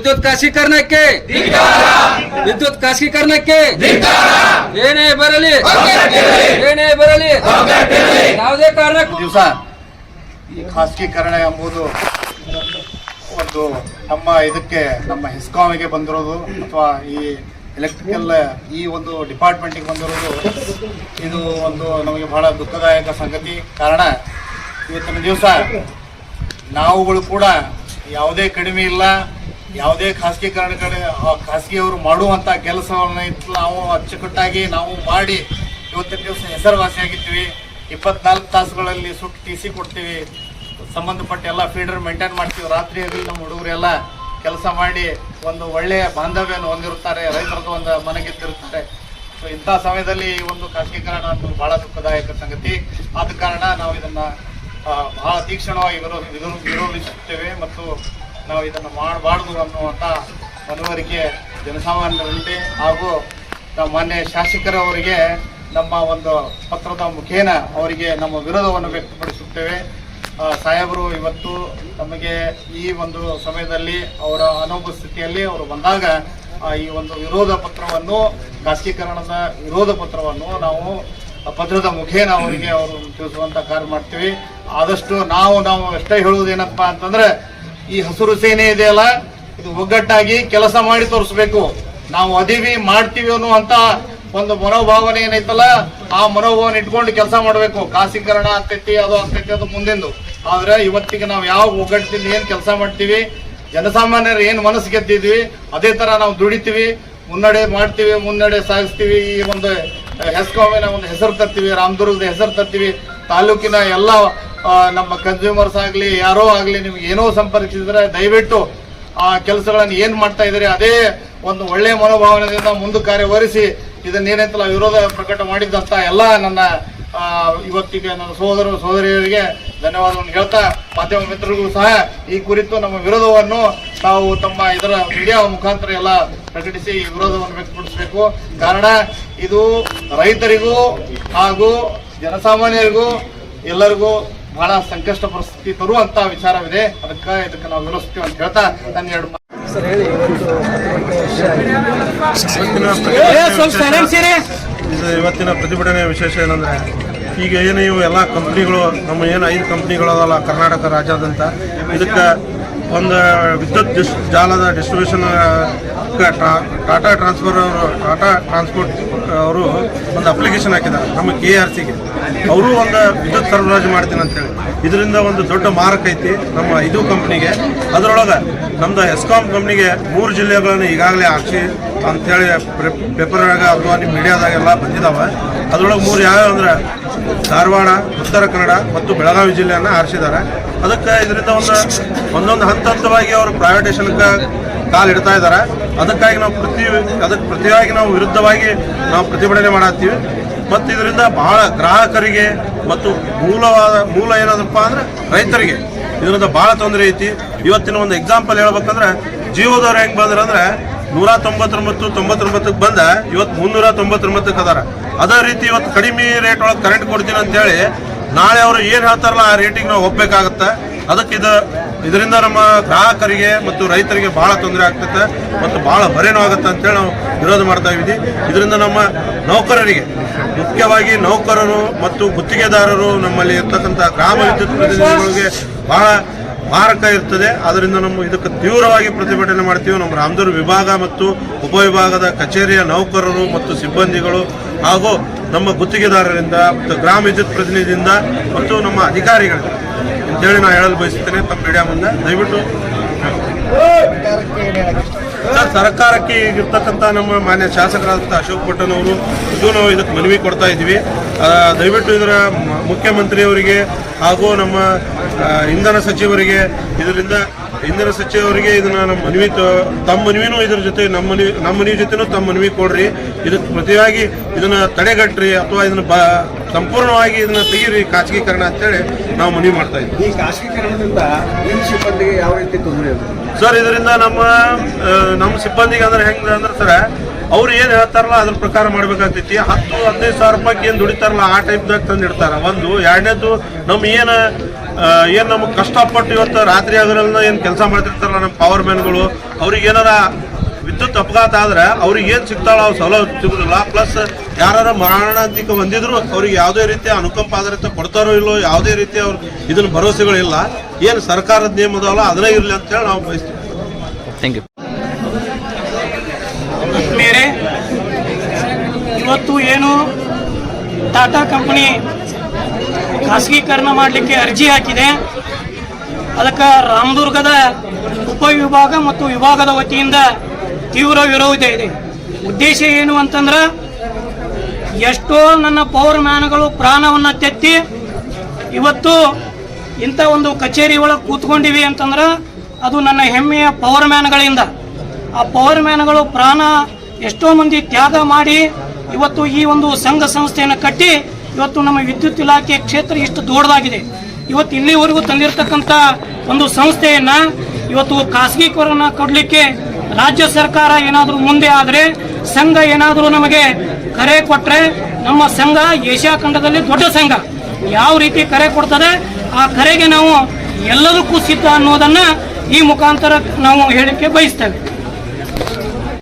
ವಿದ್ಯುತ್ ಖಾಸಗೀಕರಣಕ್ಕೆ ವಿದ್ಯುತ್ ಖಾಸಗೀಕರಣಕ್ಕೆ ಏನೇ ಬರಲಿ ಯಾವುದೇ ಕಾರಣಕ್ಕೂ ದಿವಸ ಈ ಖಾಸಗೀಕರಣ ಎಂಬುದು ಒಂದು ನಮ್ಮ ಇದಕ್ಕೆ ನಮ್ಮ ಹೆಸ್ಕಾಮಿಗೆ ಬಂದಿರೋದು ಅಥವಾ ಈ ಎಲೆಕ್ಟ್ರಿಕಲ್ ಈ ಒಂದು ಡಿಪಾರ್ಟ್ಮೆಂಟಿಗೆ ಬಂದಿರೋದು ಇದು ಒಂದು ನಮಗೆ ಬಹಳ ದುಃಖದಾಯಕ ಸಂಗತಿ. ಕಾರಣ ಇವತ್ತಿನ ದಿವಸ ನಾವುಗಳು ಕೂಡ ಯಾವುದೇ ಕಡಿಮೆ ಇಲ್ಲ, ಯಾವುದೇ ಖಾಸಗೀಕರಣ ಕಡೆ ಖಾಸಗಿಯವರು ಮಾಡುವಂಥ ಕೆಲಸವನ್ನು ನಾವು ಅಚ್ಚುಕಟ್ಟಾಗಿ ನಾವು ಮಾಡಿ ಇವತ್ತಿನ ದಿವಸ ಹೆಸರುವಾಸಿಯಾಗಿರ್ತೀವಿ. 24 ತಾಸುಗಳಲ್ಲಿ ಸುಟ್ಟು ಟಿ ಸಿ ಕೊಡ್ತೀವಿ, ಸಂಬಂಧಪಟ್ಟ ಎಲ್ಲ ಫೀಡರ್ ಮೇಂಟೈನ್ ಮಾಡ್ತೀವಿ. ರಾತ್ರಿಯಲ್ಲಿ ನಮ್ಮ ಹುಡುಗರೆಲ್ಲ ಕೆಲಸ ಮಾಡಿ ಒಂದು ಒಳ್ಳೆಯ ಬಾಂಧವ್ಯವನ್ನು ಹೊಂದಿರುತ್ತಾರೆ, ರೈತರದ್ದು ಒಂದು ಮನೆಗೆದ್ದಿರುತ್ತಾರೆ. ಸೊ ಇಂಥ ಸಮಯದಲ್ಲಿ ಈ ಒಂದು ಖಾಸಗೀಕರಣ ಅನ್ನೋದು ಬಹಳ ದುಃಖದಾಯಕ ಸಂಗತಿ. ಆದ ಕಾರಣ ನಾವು ಇದನ್ನು ಬಹಳ ತೀಕ್ಷ್ಣವಾಗಿ ವಿರೋಧಿಸುತ್ತೇವೆ ಮತ್ತು ನಾವು ಇದನ್ನು ಮಾಡಬಾರ್ದು ಅನ್ನುವಂಥ ಮನವರಿಕೆ ಜನಸಾಮಾನ್ಯರಲ್ಲಿ ಹಾಗೂ ನಾವು ಮಾನ್ಯ ಶಾಸಕರವರಿಗೆ ನಮ್ಮ ಒಂದು ಪತ್ರದ ಮುಖೇನ ಅವರಿಗೆ ನಮ್ಮ ವಿರೋಧವನ್ನು ವ್ಯಕ್ತಪಡಿಸುತ್ತೇವೆ. ಸಾಹೇಬರು ಇವತ್ತು ನಮಗೆ ಈ ಒಂದು ಸಮಯದಲ್ಲಿ ಅವರ ಅನುಪಸ್ಥಿತಿಯಲ್ಲಿ ಅವರು ಬಂದಾಗ ಈ ಒಂದು ವಿರೋಧ ಪತ್ರವನ್ನು ಖಾಸಗೀಕರಣದ ವಿರೋಧ ಪತ್ರವನ್ನು ನಾವು ಪತ್ರದ ಮುಖೇನ ಅವರಿಗೆ ಅವರು ತಿಳಿಸುವಂತ ಕಾರ್ಯ ಮಾಡ್ತೀವಿ. ಆದಷ್ಟು ನಾವು ಎಷ್ಟೇ ಹೇಳುವುದೇನಪ್ಪ ಅಂತಂದ್ರೆ ಈ ಹಸಿರು ಸೇನೆ ಇದೆಯಲ್ಲ, ಇದು ಒಗ್ಗಟ್ಟಾಗಿ ಕೆಲಸ ಮಾಡಿ ತೋರಿಸ್ಬೇಕು. ನಾವು ಅದೀವಿ ಮಾಡ್ತೀವಿ ಅನ್ನುವಂತ ಒಂದು ಮನೋಭಾವನೆ ಏನೈತಲ್ಲ, ಆ ಮನೋಭಾವನೆ ಇಟ್ಕೊಂಡು ಕೆಲಸ ಮಾಡಬೇಕು. ಖಾಸಗೀಕರಣ ಆಗ್ತೈತಿ ಅದು ಮುಂದೆಂದು. ಆದ್ರೆ ಇವತ್ತಿಗೆ ನಾವು ಯಾವ ಒಗ್ಗಟ್ಟಿಂದ ಏನ್ ಕೆಲಸ ಮಾಡ್ತೀವಿ, ಜನಸಾಮಾನ್ಯರು ಏನ್ ಮನಸ್ಸು ಗೆದ್ದಿದ್ವಿ ಅದೇ ತರ ನಾವು ದುಡಿತೀವಿ, ಮುನ್ನಡೆ ಮಾಡ್ತೀವಿ, ಮುನ್ನಡೆ ಸಾಗಿಸ್ತೀವಿ. ಈ ಒಂದು ಹೆಸ್ಕಾಮಿನ ಒಂದು ಹೆಸರು ತರ್ತೀವಿ, ರಾಮದುರ್ಗದ ಹೆಸರು ತರ್ತೀವಿ. ತಾಲೂಕಿನ ಎಲ್ಲ ನಮ್ಮ ಕನ್ಸ್ಯೂಮರ್ಸ್ ಆಗ್ಲಿ ಯಾರೋ ಆಗ್ಲಿ ನಿಮ್ಗೆ ಏನೋ ಸಂಪರ್ಕಿಸಿದ್ರೆ ದಯವಿಟ್ಟು ಆ ಕೆಲಸಗಳನ್ನು ಏನ್ ಮಾಡ್ತಾ ಇದ್ದೀರಿ ಅದೇ ಒಂದು ಒಳ್ಳೆಯ ಮನೋಭಾವನೆಯಿಂದ ಮುಂದೆ ಕಾರ್ಯವಹಿಸಿ ಇದನ್ನೇನೈತಲ್ಲ ವಿರೋಧ ಪ್ರಕಟ ಮಾಡಿದಂತ ಎಲ್ಲ ನನ್ನ ಇವತ್ತಿಗೆ ನನ್ನ ಸೋದರಿಯರಿಗೆ ಧನ್ಯವಾದವನ್ನು ಹೇಳ್ತಾ, ಮಾಧ್ಯಮ ಮಿತ್ರರಿಗೂ ಸಹ ಈ ಕುರಿತು ನಮ್ಮ ವಿರೋಧವನ್ನು ತಾವು ತಮ್ಮ ಇದರ ಮೀಡಿಯಾ ಮುಖಾಂತರ ಎಲ್ಲ ಪ್ರಕಟಿಸಿ ಈ ವಿರೋಧವನ್ನು ವ್ಯಕ್ತಪಡಿಸಬೇಕು. ಕಾರಣ ಇದು ರೈತರಿಗೂ ಹಾಗೂ ಜನಸಾಮಾನ್ಯರಿಗೂ ಎಲ್ಲರಿಗೂ ಬಹಳ ಸಂಕಷ್ಟ ಪರಿಸ್ಥಿತಿ ತರುವಂತ ವಿಚಾರವಿದೆ. ಇದಕ್ಕೆ ನಾವು ವಿರೋಧಿಸ್ತೀವಿ ಅಂತ ಹೇಳ್ತಾ ನನ್ನ ಎರಡು ಇವತ್ತಿನ ಪ್ರತಿಭಟನೆಯ ವಿಶೇಷ ಏನಂದ್ರೆ, ಈಗ ಏನು ಇವು ಎಲ್ಲ ಕಂಪ್ನಿಗಳು ನಮ್ಮ ಏನು 5 ಕಂಪ್ನಿಗಳದಲ್ಲ ಕರ್ನಾಟಕ ರಾಜ್ಯಾದ್ಯಂತ, ಇದಕ್ಕೆ ಒಂದು ವಿದ್ಯುತ್ ಜಾಲದ ಡಿಸ್ಟ್ರಿಬ್ಯೂಷನ್ ಟಾಟಾ ಟ್ರಾನ್ಸ್ಪೋರ್ಟ್ ಅವರು ಒಂದು ಅಪ್ಲಿಕೇಶನ್ ಹಾಕಿದ್ದಾರೆ ನಮ್ಮ KRCಗೆ. ಅವರು ಒಂದು ವಿದ್ಯುತ್ ಸರಬರಾಜು ಮಾಡ್ತೀನಿ ಅಂತೇಳಿ. ಇದರಿಂದ ಒಂದು ದೊಡ್ಡ ಮಾರಕ ಐತಿ ನಮ್ಮ 5 ಕಂಪ್ನಿಗೆ. ಅದರೊಳಗೆ ನಮ್ದು ಹೆಸ್ಕಾಮ್ ಕಂಪ್ನಿಗೆ 3 ಜಿಲ್ಲೆಗಳನ್ನು ಈಗಾಗಲೇ ಹಾಕ್ಸಿ ಅಂಥೇಳಿ ಪೇಪರ್ನಾಗ ಅಥವಾ ನಿಮ್ಮ ಮೀಡಿಯಾದಾಗೆಲ್ಲ ಬಂದಿದ್ದಾವೆ. ಅದರೊಳಗೆ 3 ಯಾವ್ಯಾವ ಅಂದ್ರೆ ಧಾರವಾಡ, ಉತ್ತರ ಕನ್ನಡ ಮತ್ತು ಬೆಳಗಾವಿ ಜಿಲ್ಲೆಯನ್ನು ಆರಿಸಿದ್ದಾರೆ. ಅದಕ್ಕೆ ಇದರಿಂದ ಒಂದೊಂದು ಹಂತವಾಗಿ ಅವರು ಪ್ರೈವೇಟೇಷನ್ಗೆ ಕಾಲಿಡ್ತಾ ಇದ್ದಾರೆ. ಅದಕ್ಕಾಗಿ ನಾವು ಪ್ರತಿಯಾಗಿ ನಾವು ವಿರುದ್ಧವಾಗಿ ನಾವು ಪ್ರತಿಭಟನೆ ಮಾಡತ್ತೀವಿ. ಮತ್ತು ಇದರಿಂದ ಬಹಳ ಗ್ರಾಹಕರಿಗೆ ಮತ್ತು ಮೂಲ ಏನದಪ್ಪ ಅಂದ್ರೆ ರೈತರಿಗೆ ಇದರಿಂದ ಬಹಳ ತೊಂದರೆ ಐತಿ. ಇವತ್ತಿನ ಒಂದು ಎಕ್ಸಾಂಪಲ್ ಹೇಳ್ಬೇಕಂದ್ರೆ, ಜಿಯೋದವ್ರು ಹೆಂಗೆ ಬಂದ್ರೆ ಅಂದ್ರೆ 199 ಬಂದ ಇವತ್ತು 399 ಅದಾರ. ಅದೇ ರೀತಿ ಇವತ್ತು ಕಡಿಮೆ ರೇಟ್ ಒಳಗೆ ಕರೆಂಟ್ ಕೊಡ್ತೀನಿ ಅಂತೇಳಿ ನಾಳೆ ಅವರು ಏನು ಹೇಳ್ತಾರಲ್ಲ ಆ ರೇಟಿಗೆ ನಾವು ಹೋಗ್ಬೇಕಾಗತ್ತೆ. ಅದಕ್ಕೆ ಇದರಿಂದ ನಮ್ಮ ಗ್ರಾಹಕರಿಗೆ ಮತ್ತು ರೈತರಿಗೆ ಬಹಳ ತೊಂದರೆ ಆಗ್ತದೆ ಮತ್ತು ಬಹಳ ಬರೇನೂ ಆಗುತ್ತೆ ಅಂತೇಳಿ ನಾವು ವಿರೋಧ ಮಾಡ್ತಾ ಇದ್ದೀವಿ. ಇದರಿಂದ ನಮ್ಮ ನೌಕರರಿಗೆ, ಮುಖ್ಯವಾಗಿ ನೌಕರರು ಮತ್ತು ಗುತ್ತಿಗೆದಾರರು, ನಮ್ಮಲ್ಲಿ ಇರ್ತಕ್ಕಂಥ ಗ್ರಾಮ ವಿದ್ಯುತ್ ಪ್ರತಿನಿಧಿಗಳಿಗೆ ಬಹಳ ಮಾರಕ ಇರ್ತದೆ. ಆದ್ದರಿಂದ ನಮ್ಮ ಇದಕ್ಕೆ ತೀವ್ರವಾಗಿ ಪ್ರತಿಭಟನೆ ಮಾಡ್ತೀವಿ. ನಮ್ಮ ರಾಮದುರ್ಗ ವಿಭಾಗ ಮತ್ತು ಉಪವಿಭಾಗದ ಕಚೇರಿಯ ನೌಕರರು ಮತ್ತು ಸಿಬ್ಬಂದಿಗಳು ಹಾಗೂ ನಮ್ಮ ಗುತ್ತಿಗೆದಾರರಿಂದ ಮತ್ತು ಗ್ರಾಮ ವಿದ್ಯುತ್ ಪ್ರತಿನಿಧಿಯಿಂದ ಮತ್ತು ನಮ್ಮ ಅಧಿಕಾರಿಗಳಿಂದ ಅಂತೇಳಿ ನಾನು ಹೇಳಲು ಬಯಸುತ್ತೇನೆ ತಮ್ಮ ಮೀಡಿಯಾ ಮುಂದೆ. ದಯವಿಟ್ಟು ಸರ್ಕಾರಕ್ಕೆ ಈಗಿರ್ತಕ್ಕಂಥ ನಮ್ಮ ಮಾನ್ಯ ಶಾಸಕರಾದಂಥ ಅಶೋಕ್ ಪಟ್ಟಣವರು ನಾವು ಇದಕ್ಕೆ ಮನವಿ ಕೊಡ್ತಾ ಇದ್ದೀವಿ. ದಯವಿಟ್ಟು ಇದರ ಮುಖ್ಯಮಂತ್ರಿಯವರಿಗೆ ಹಾಗೂ ನಮ್ಮ ಇಂಧನ ಸಚಿವರಿಗೆ ಇದನ್ನ ನಮ್ಮ ಮನವಿ, ತಮ್ಮ ಮನವಿನೂ ಇದ್ರ ಜೊತೆ ನಮ್ಮ ಮನವಿ ಜೊತೆನೂ ತಮ್ಮ ಮನವಿ ಕೊಡ್ರಿ. ಇದಕ್ಕೆ ಪ್ರತಿಯಾಗಿ ಇದನ್ನ ತಡೆಗಟ್ರಿ ಅಥವಾ ಇದನ್ನ ಸಂಪೂರ್ಣವಾಗಿ ಇದನ್ನ ತೆಗೀರಿ ಖಾಸಗೀಕರಣ ಅಂತೇಳಿ ನಾವು ಮನವಿ ಮಾಡ್ತಾ ಇದ್ದೀವಿ. ಈ ಖಾಸಗೀಕರಣದಿಂದ ಸಿಬ್ಬಂದಿಗೆ ಯಾವ ರೀತಿ ತೊಂದರೆ ಸರ್? ಇದರಿಂದ ನಮ್ಮ ಸಿಬ್ಬಂದಿಗೆ ಅಂದ್ರೆ ಹೆಂಗೆ ಅಂದ್ರೆ ಸರ್, ಅವ್ರು ಏನು ಹೇಳ್ತಾರಲ್ಲ ಅದ್ರ ಪ್ರಕಾರ ಮಾಡ್ಬೇಕಾಗ್ತೈತಿ. 10-15 ಸಾವಿರ ರೂಪಾಯಿಗೆ ಏನು ದುಡಿತಾರಲ್ಲ ಆ ಟೈಪ್ದಾಗ ತಂದಿಡ್ತಾರ. ಒಂದು ಎರಡನೇದು ನಮ್ಮ ಏನು ಏನು ನಮಗೆ ಕಷ್ಟಪಟ್ಟು ಇವತ್ತು ರಾತ್ರಿ ಹಗಲನ್ನ ಏನು ಕೆಲಸ ಮಾಡ್ತಿರ್ತಾರಲ್ಲ ನಮ್ಮ ಪವರ್ ಮ್ಯಾನ್ಗಳು, ಅವ್ರಿಗೆ ಏನಾರ ವಿದ್ಯುತ್ ಅಪಘಾತ ಆದ್ರೆ ಅವ್ರಿಗೆ ಏನು ಸಿಗ್ತಾಳ ಅವ್ರು ಸೌಲಭ್ಯ ಸಿಗೋದಿಲ್ಲ. ಪ್ಲಸ್ ಯಾರು ಮರಣಾಂತಿಕ ಹೊಂದಿದ್ರು ಅವ್ರಿಗೆ ಯಾವುದೇ ರೀತಿಯ ಅನುಕಂಪ ಆಧಾರಿತ ಕೊಡ್ತಾರೋ ಇಲ್ಲೋ ಯಾವುದೇ ರೀತಿಯ ಅವ್ರು ಇದನ್ನ ಭರವಸೆಗಳಿಲ್ಲ. ಏನು ಸರ್ಕಾರದ ನಿಯಮ ಅದಾವಲ್ಲ ಅದನ್ನೇ ಇರಲಿ ಅಂತೇಳಿ ನಾವು ಬಯಸ್ತೀವಿ. Thank you. ಮೇರೆ ಇವತ್ತು ಏನು ಟಾಟಾ ಕಂಪನಿ ಖಾಸಗೀಕರಣ ಮಾಡಲಿಕ್ಕೆ ಅರ್ಜಿ ಹಾಕಿದೆ, ಅದಕ್ಕೆ ರಾಮದುರ್ಗದ ಉಪವಿಭಾಗ ಮತ್ತು ವಿಭಾಗದ ವತಿಯಿಂದ ತೀವ್ರ ವಿರೋಧ ಇದೆ. ಉದ್ದೇಶ ಏನು ಅಂತಂದ್ರೆ, ಎಷ್ಟೋ ನನ್ನ ಪವರ್ ಮ್ಯಾನ್ಗಳು ಪ್ರಾಣವನ್ನು ತೆತ್ತಿ ಇವತ್ತು ಇಂಥ ಒಂದು ಕಚೇರಿ ಒಳಗೆ ಕೂತ್ಕೊಂಡಿವಿ ಅಂತಂದ್ರೆ ಅದು ನನ್ನ ಹೆಮ್ಮೆಯ ಪವರ್ ಮ್ಯಾನ್ಗಳಿಂದ. ಆ ಪವರ್ ಮ್ಯಾನ್ಗಳು ಪ್ರಾಣ ಎಷ್ಟೋ ಮಂದಿ ತ್ಯಾಗ ಮಾಡಿ ಇವತ್ತು ಈ ಒಂದು ಸಂಘ ಸಂಸ್ಥೆಯನ್ನು ಕಟ್ಟಿ ಇವತ್ತು ನಮ್ಮ ವಿದ್ಯುತ್ ಇಲಾಖೆ ಕ್ಷೇತ್ರ ಇಷ್ಟು ದೊಡ್ಡದಾಗಿದೆ. ಇವತ್ತು ಇಲ್ಲಿವರೆಗೂ ತಂದಿರತಕ್ಕಂಥ ಒಂದು ಸಂಸ್ಥೆಯನ್ನು ಇವತ್ತು ಖಾಸಗೀಕರಣ ಕೊಡಲಿಕ್ಕೆ ರಾಜ್ಯ ಸರ್ಕಾರ ಏನಾದರೂ ಮುಂದೆ ಆದರೆ, ಸಂಘ ಏನಾದರೂ ನಮಗೆ ಕರೆ ಕೊಟ್ಟರೆ, ನಮ್ಮ ಸಂಘ ಏಷ್ಯಾ ಖಂಡದಲ್ಲಿ ದೊಡ್ಡ ಸಂಘ ಯಾವ ರೀತಿ ಕರೆ ಕೊಡ್ತದೆ ಆ ಕರೆಗೆ ನಾವು ಎಲ್ಲದಕ್ಕೂ ಸಿದ್ಧ ಅನ್ನೋದನ್ನು ಈ ಮುಖಾಂತರ ನಾವು ಹೇಳಿಕೆ ಬಯಸ್ತೇವೆ.